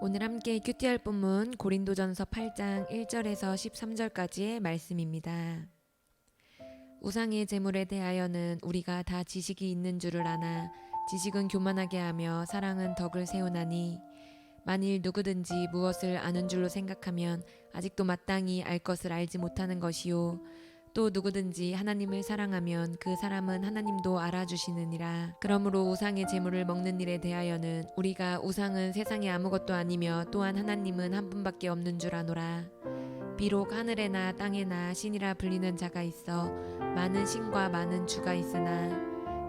오늘 함께 큐티할 본문 고린도전서 8장 1절에서 13절까지의 말씀입니다. 우상의 제물에 대하여는 우리가 다 지식이 있는 줄을 아나 지식은 교만하게 하며 사랑은 덕을 세우나니 만일 누구든지 무엇을 아는 줄로 생각하면 아직도 마땅히 알 것을 알지 못하는 것이요 또 누구든지 하나님을 사랑하면 그 사람은 하나님도 알아주시느니라. 그러므로 우상의 제물을 먹는 일에 대하여는 우리가 우상은 세상에 아무것도 아니며 또한 하나님은 한 분밖에 없는 줄 아노라. 비록 하늘에나 땅에나 신이라 불리는 자가 있어 많은 신과 많은 주가 있으나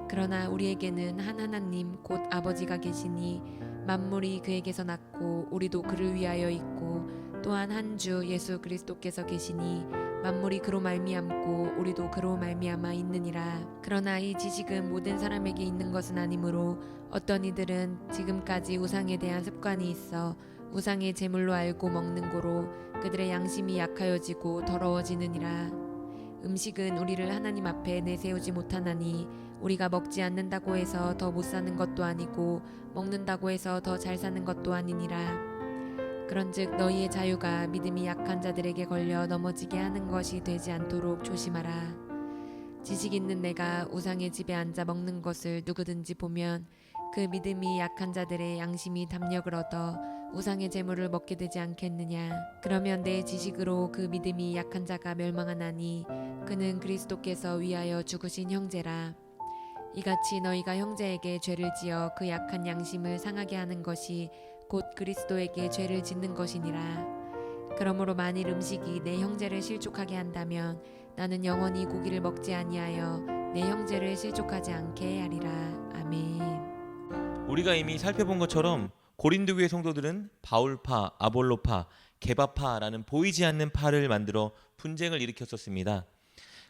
그러나 우리에게는 한 하나님 곧 아버지가 계시니 만물이 그에게서 났고 우리도 그를 위하여 있고 또한 한 주 예수 그리스도께서 계시니 만물이 그로 말미암고 우리도 그로 말미암아 있느니라. 그러나 이 지식은 모든 사람에게 있는 것은 아니므로 어떤 이들은 지금까지 우상에 대한 습관이 있어 우상의 제물로 알고 먹는 고로 그들의 양심이 약하여지고 더러워지느니라. 음식은 우리를 하나님 앞에 내세우지 못하나니 우리가 먹지 않는다고 해서 더 못 사는 것도 아니고 먹는다고 해서 더 잘 사는 것도 아니니라. 그런즉 너희의 자유가 믿음이 약한 자들에게 걸려 넘어지게 하는 것이 되지 않도록 조심하라. 지식 있는 내가 우상의 집에 앉아 먹는 것을 누구든지 보면 그 믿음이 약한 자들의 양심이 담력을 얻어 우상의 제물을 먹게 되지 않겠느냐. 그러면 내 지식으로 그 믿음이 약한 자가 멸망하나니 그는 그리스도께서 위하여 죽으신 형제라. 이같이 너희가 형제에게 죄를 지어 그 약한 양심을 상하게 하는 것이 곧 그리스도에게 죄를 짓는 것이니라. 그러므로 만일 음식이 내 형제를 실족하게 한다면 나는 영원히 고기를 먹지 아니하여 내 형제를 실족하지 않게 하리라. 아멘. 우리가 이미 살펴본 것처럼 고린도 교회 성도들은 바울파, 아볼로파, 게바파라는 보이지 않는 파를 만들어 분쟁을 일으켰었습니다.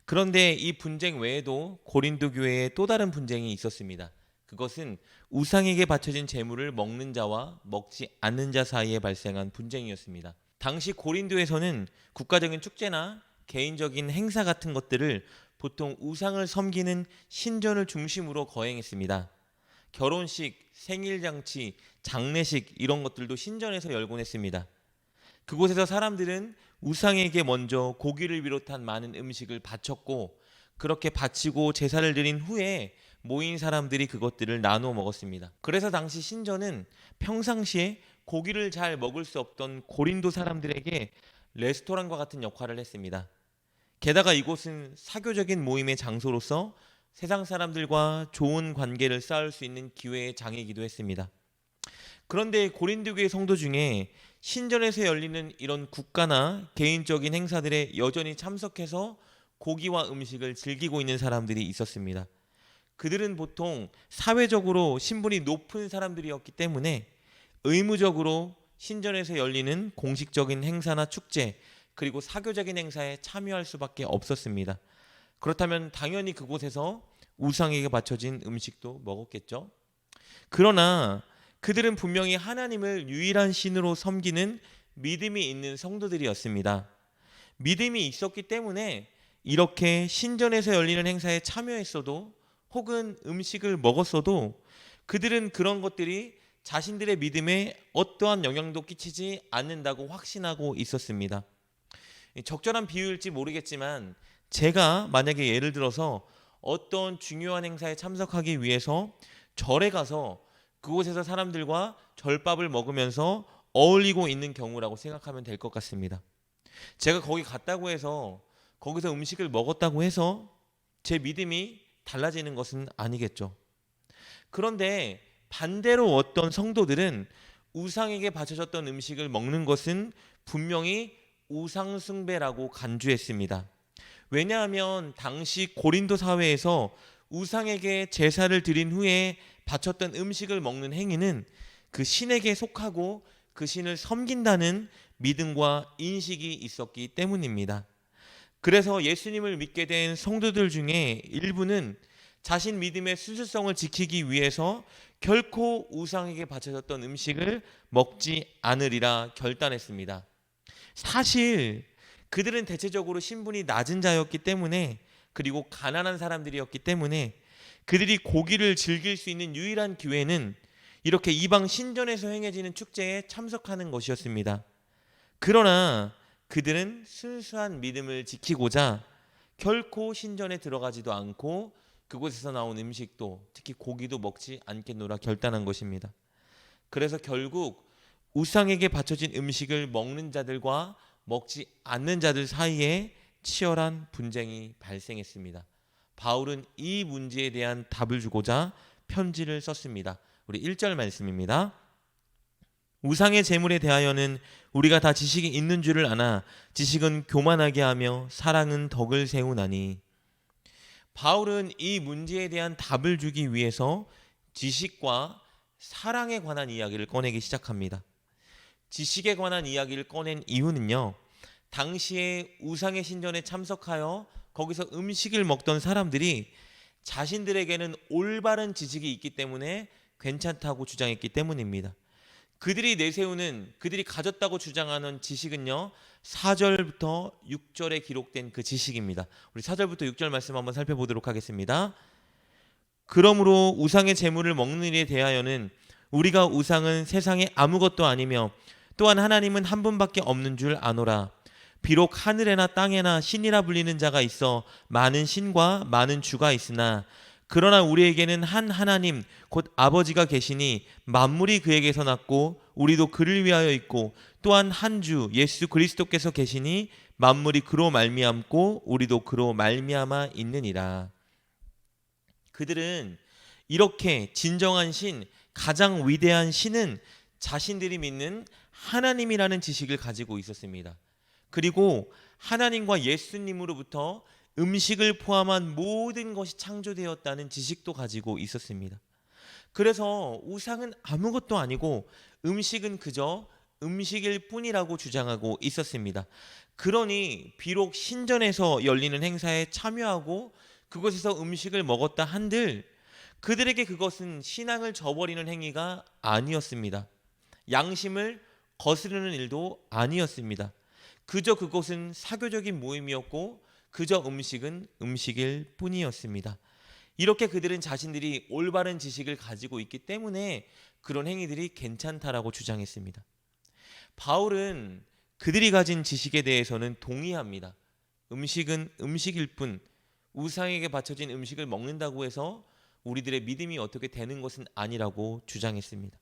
그런데 이 분쟁 외에도 고린도 교회에 또 다른 분쟁이 있었습니다. 그것은 우상에게 바쳐진 제물을 먹는 자와 먹지 않는 자 사이에 발생한 분쟁이었습니다. 당시 고린도에서는 국가적인 축제나 개인적인 행사 같은 것들을 보통 우상을 섬기는 신전을 중심으로 거행했습니다. 결혼식, 생일잔치, 장례식 이런 것들도 신전에서 열곤 했습니다. 그곳에서 사람들은 우상에게 먼저 고기를 비롯한 많은 음식을 바쳤고 그렇게 바치고 제사를 드린 후에 모인 사람들이 그것들을 나누어 먹었습니다. 그래서 당시 신전은 평상시에 고기를 잘 먹을 수 없던 고린도 사람들에게 레스토랑과 같은 역할을 했습니다. 게다가 이곳은 사교적인 모임의 장소로서 세상 사람들과 좋은 관계를 쌓을 수 있는 기회의 장이기도 했습니다. 그런데 고린도 교회 성도 중에 신전에서 열리는 이런 국가나 개인적인 행사들에 여전히 참석해서 고기와 음식을 즐기고 있는 사람들이 있었습니다. 그들은 보통 사회적으로 신분이 높은 사람들이었기 때문에 의무적으로 신전에서 열리는 공식적인 행사나 축제 그리고 사교적인 행사에 참여할 수밖에 없었습니다. 그렇다면 당연히 그곳에서 우상에게 바쳐진 음식도 먹었겠죠. 그러나 그들은 분명히 하나님을 유일한 신으로 섬기는 믿음이 있는 성도들이었습니다. 믿음이 있었기 때문에 이렇게 신전에서 열리는 행사에 참여했어도 혹은 음식을 먹었어도 그들은 그런 것들이 자신들의 믿음에 어떠한 영향도 끼치지 않는다고 확신하고 있었습니다. 적절한 비유일지 모르겠지만 제가 만약에 예를 들어서 어떤 중요한 행사에 참석하기 위해서 절에 가서 그곳에서 사람들과 절밥을 먹으면서 어울리고 있는 경우라고 생각하면 될 것 같습니다. 제가 거기 갔다고 해서 거기서 음식을 먹었다고 해서 제 믿음이 달라지는 것은 아니겠죠. 그런데 반대로 어떤 성도들은 우상에게 바쳐졌던 음식을 먹는 것은 분명히 우상 숭배라고 간주했습니다. 왜냐하면 당시 고린도 사회에서 우상에게 제사를 드린 후에 바쳤던 음식을 먹는 행위는 그 신에게 속하고 그 신을 섬긴다는 믿음과 인식이 있었기 때문입니다. 그래서 예수님을 믿게 된 성도들 중에 일부는 자신 믿음의 순수성을 지키기 위해서 결코 우상에게 바쳐졌던 음식을 먹지 않으리라 결단했습니다. 사실 그들은 대체적으로 신분이 낮은 자였기 때문에 그리고 가난한 사람들이었기 때문에 그들이 고기를 즐길 수 있는 유일한 기회는 이렇게 이방 신전에서 행해지는 축제에 참석하는 것이었습니다. 그러나 그들은 순수한 믿음을 지키고자 결코 신전에 들어가지도 않고 그곳에서 나온 음식도, 특히 고기도 먹지 않겠노라 결단한 것입니다. 그래서 결국 우상에게 바쳐진 음식을 먹는 자들과 먹지 않는 자들 사이에 치열한 분쟁이 발생했습니다. 바울은 이 문제에 대한 답을 주고자 편지를 썼습니다. 우리 1절 말씀입니다. 우상의 제물에 대하여는 우리가 다 지식이 있는 줄을 아나 지식은 교만하게 하며 사랑은 덕을 세우나니. 바울은 이 문제에 대한 답을 주기 위해서 지식과 사랑에 관한 이야기를 꺼내기 시작합니다. 지식에 관한 이야기를 꺼낸 이유는요, 당시에 우상의 신전에 참석하여 거기서 음식을 먹던 사람들이 자신들에게는 올바른 지식이 있기 때문에 괜찮다고 주장했기 때문입니다. 그들이 가졌다고 주장하는 지식은요, 4절부터 6절에 기록된 그 지식입니다. 우리 4절부터 6절 말씀 한번 살펴보도록 하겠습니다. 그러므로 우상의 제물을 먹는 일에 대하여는 우리가 우상은 세상에 아무것도 아니며 또한 하나님은 한 분밖에 없는 줄 아노라. 비록 하늘에나 땅에나 신이라 불리는 자가 있어 많은 신과 많은 주가 있으나 그러나 우리에게는 한 하나님 곧 아버지가 계시니 만물이 그에게서 났고 우리도 그를 위하여 있고 또한 한 주 예수 그리스도께서 계시니 만물이 그로 말미암고 우리도 그로 말미암아 있느니라. 그들은 이렇게 진정한 신, 가장 위대한 신은 자신들이 믿는 하나님이라는 지식을 가지고 있었습니다. 그리고 하나님과 예수님으로부터 음식을 포함한 모든 것이 창조되었다는 지식도 가지고 있었습니다. 그래서 우상은 아무것도 아니고 음식은 그저 음식일 뿐이라고 주장하고 있었습니다. 그러니 비록 신전에서 열리는 행사에 참여하고 그곳에서 음식을 먹었다 한들 그들에게 그것은 신앙을 저버리는 행위가 아니었습니다. 양심을 거스르는 일도 아니었습니다. 그저 그것은 사교적인 모임이었고 그저 음식은 음식일 뿐이었습니다. 이렇게 그들은 자신들이 올바른 지식을 가지고 있기 때문에 그런 행위들이 괜찮다라고 주장했습니다. 바울은 그들이 가진 지식에 대해서는 동의합니다. 음식은 음식일 뿐, 우상에게 바쳐진 음식을 먹는다고 해서 우리들의 믿음이 어떻게 되는 것은 아니라고 주장했습니다.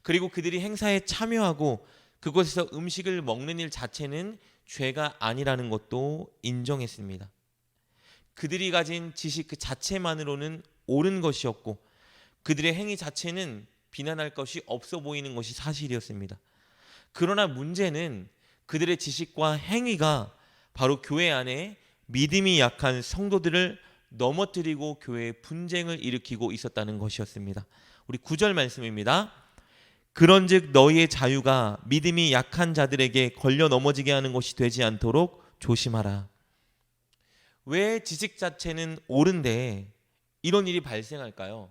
그리고 그들이 행사에 참여하고 그곳에서 음식을 먹는 일 자체는 죄가 아니라는 것도 인정했습니다. 그들이 가진 지식 그 자체만으로는 옳은 것이었고 그들의 행위 자체는 비난할 것이 없어 보이는 것이 사실이었습니다. 그러나 문제는 그들의 지식과 행위가 바로 교회 안에 믿음이 약한 성도들을 넘어뜨리고 교회에 분쟁을 일으키고 있었다는 것이었습니다. 우리 9절 말씀입니다. 그런즉 너희의 자유가 믿음이 약한 자들에게 걸려 넘어지게 하는 것이 되지 않도록 조심하라. 왜 지식 자체는 옳은데 이런 일이 발생할까요?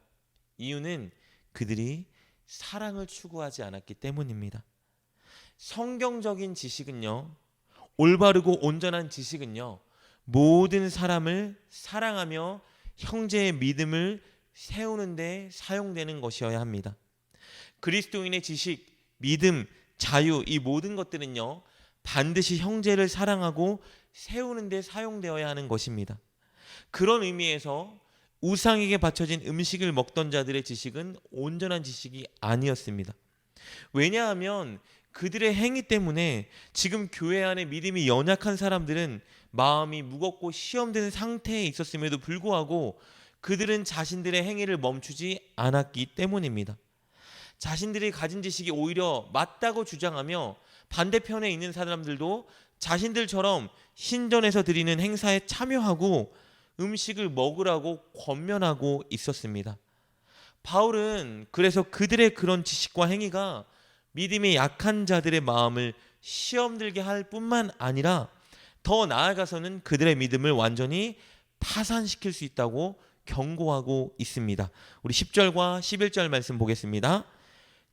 이유는 그들이 사랑을 추구하지 않았기 때문입니다. 성경적인 지식은요, 올바르고 온전한 지식은요, 모든 사람을 사랑하며 형제의 믿음을 세우는 데 사용되는 것이어야 합니다. 그리스도인의 지식, 믿음, 자유 이 모든 것들은요, 반드시 형제를 사랑하고 세우는 데 사용되어야 하는 것입니다. 그런 의미에서 우상에게 바쳐진 음식을 먹던 자들의 지식은 온전한 지식이 아니었습니다. 왜냐하면 그들의 행위 때문에 지금 교회 안에 믿음이 연약한 사람들은 마음이 무겁고 시험되는 상태에 있었음에도 불구하고 그들은 자신들의 행위를 멈추지 않았기 때문입니다. 자신들이 가진 지식이 오히려 맞다고 주장하며 반대편에 있는 사람들도 자신들처럼 신전에서 드리는 행사에 참여하고 음식을 먹으라고 권면하고 있었습니다. 바울은 그래서 그들의 그런 지식과 행위가 믿음이 약한 자들의 마음을 시험들게 할 뿐만 아니라 더 나아가서는 그들의 믿음을 완전히 파산시킬 수 있다고 경고하고 있습니다. 우리 10절과 11절 말씀 보겠습니다.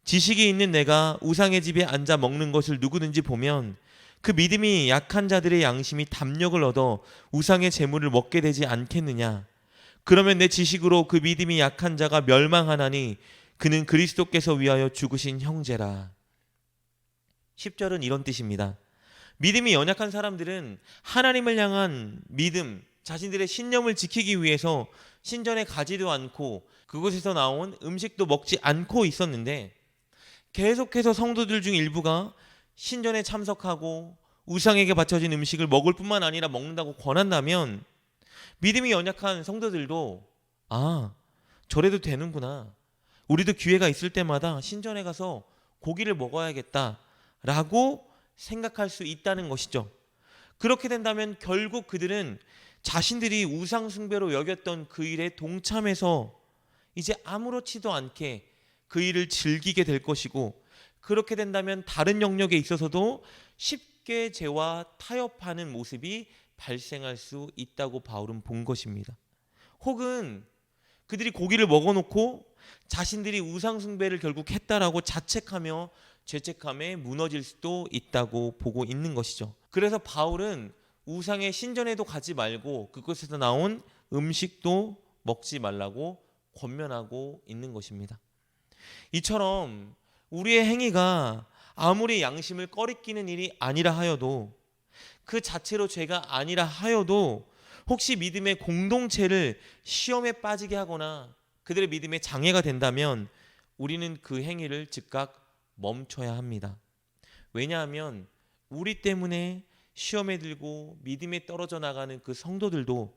지식이 있는 내가 우상의 집에 앉아 먹는 것을 누구든지 보면 그 믿음이 약한 자들의 양심이 담력을 얻어 우상의 재물을 먹게 되지 않겠느냐. 그러면 내 지식으로 그 믿음이 약한 자가 멸망하나니 그는 그리스도께서 위하여 죽으신 형제라. 10절은 이런 뜻입니다. 믿음이 연약한 사람들은 하나님을 향한 믿음, 자신들의 신념을 지키기 위해서 신전에 가지도 않고 그곳에서 나온 음식도 먹지 않고 있었는데, 계속해서 성도들 중 일부가 신전에 참석하고 우상에게 바쳐진 음식을 먹을 뿐만 아니라 먹는다고 권한다면, 믿음이 연약한 성도들도 저래도 되는구나, 우리도 기회가 있을 때마다 신전에 가서 고기를 먹어야겠다 라고 생각할 수 있다는 것이죠. 그렇게 된다면 결국 그들은 자신들이 우상 숭배로 여겼던 그 일에 동참해서 이제 아무렇지도 않게 그 일을 즐기게 될 것이고, 그렇게 된다면 다른 영역에 있어서도 쉽게 죄와 타협하는 모습이 발생할 수 있다고 바울은 본 것입니다. 혹은 그들이 고기를 먹어놓고 자신들이 우상 숭배를 결국 했다라고 자책하며 죄책감에 무너질 수도 있다고 보고 있는 것이죠. 그래서 바울은 우상의 신전에도 가지 말고 그곳에서 나온 음식도 먹지 말라고 권면하고 있는 것입니다. 이처럼 우리의 행위가 아무리 양심을 꺼리끼는 일이 아니라 하여도, 그 자체로 죄가 아니라 하여도 혹시 믿음의 공동체를 시험에 빠지게 하거나 그들의 믿음에 장애가 된다면 우리는 그 행위를 즉각 멈춰야 합니다. 왜냐하면 우리 때문에 시험에 들고 믿음에 떨어져 나가는 그 성도들도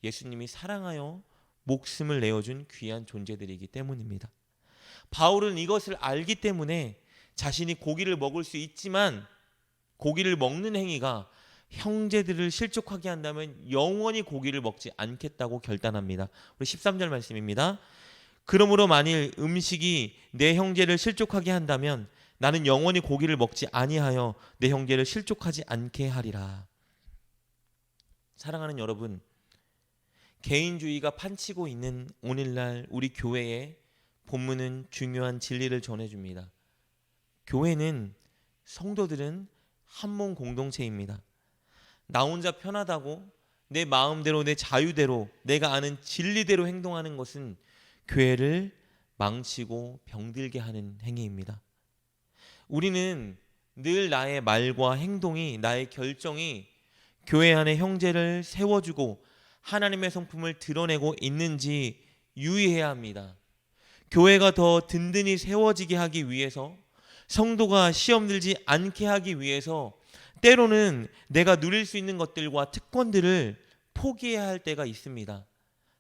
예수님이 사랑하여 목숨을 내어준 귀한 존재들이기 때문입니다. 바울은 이것을 알기 때문에 자신이 고기를 먹을 수 있지만 고기를 먹는 행위가 형제들을 실족하게 한다면 영원히 고기를 먹지 않겠다고 결단합니다. 우리 13절 말씀입니다. 그러므로 만일 음식이 내 형제를 실족하게 한다면 나는 영원히 고기를 먹지 아니하여 내 형제를 실족하지 않게 하리라. 사랑하는 여러분, 개인주의가 판치고 있는 오늘날 우리 교회에 본문은 중요한 진리를 전해줍니다. 교회는, 성도들은 한 몸 공동체입니다. 나 혼자 편하다고 내 마음대로 내 자유대로 내가 아는 진리대로 행동하는 것은 교회를 망치고 병들게 하는 행위입니다. 우리는 늘 나의 말과 행동이, 나의 결정이 교회 안에 형제를 세워주고 하나님의 성품을 드러내고 있는지 유의해야 합니다. 교회가 더 든든히 세워지게 하기 위해서, 성도가 시험 들지 않게 하기 위해서 때로는 내가 누릴 수 있는 것들과 특권들을 포기해야 할 때가 있습니다.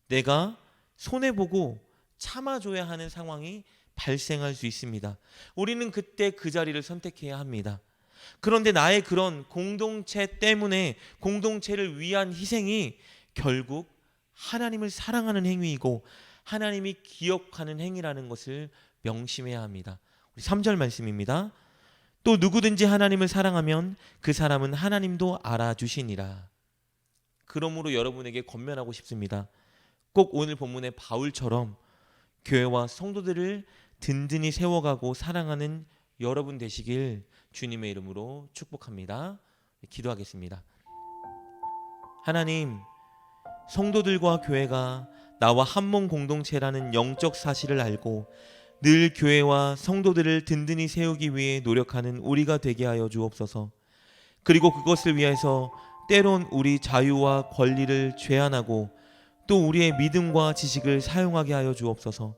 내가 손해보고 참아줘야 하는 상황이 발생할 수 있습니다. 우리는 그때 그 자리를 선택해야 합니다. 그런데 나의 그런 공동체 때문에, 공동체를 위한 희생이 결국 하나님을 사랑하는 행위이고 하나님이 기억하는 행위라는 것을 명심해야 합니다. 우리 3절 말씀입니다. 또 누구든지 하나님을 사랑하면 그 사람은 하나님도 알아주시니라. 그러므로 여러분에게 권면하고 싶습니다. 꼭 오늘 본문의 바울처럼 교회와 성도들을 든든히 세워가고 사랑하는 여러분 되시길 주님의 이름으로 축복합니다. 기도하겠습니다. 하나님, 성도들과 교회가 나와 한몸 공동체라는 영적 사실을 알고 늘 교회와 성도들을 든든히 세우기 위해 노력하는 우리가 되게 하여 주옵소서. 그리고 그것을 위해서 때론 우리 자유와 권리를 제한하고 또 우리의 믿음과 지식을 사용하게 하여 주옵소서.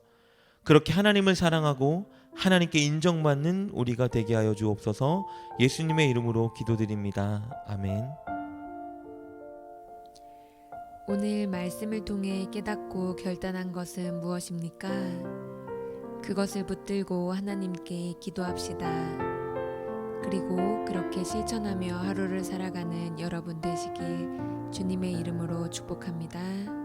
그렇게 하나님을 사랑하고 하나님께 인정받는 우리가 되게 하여 주옵소서. 예수님의 이름으로 기도드립니다. 아멘. 오늘 말씀을 통해 깨닫고 결단한 것은 무엇입니까? 그것을 붙들고 하나님께 기도합시다. 그리고 그렇게 실천하며 하루를 살아가는 여러분 되시길 주님의 이름으로 축복합니다.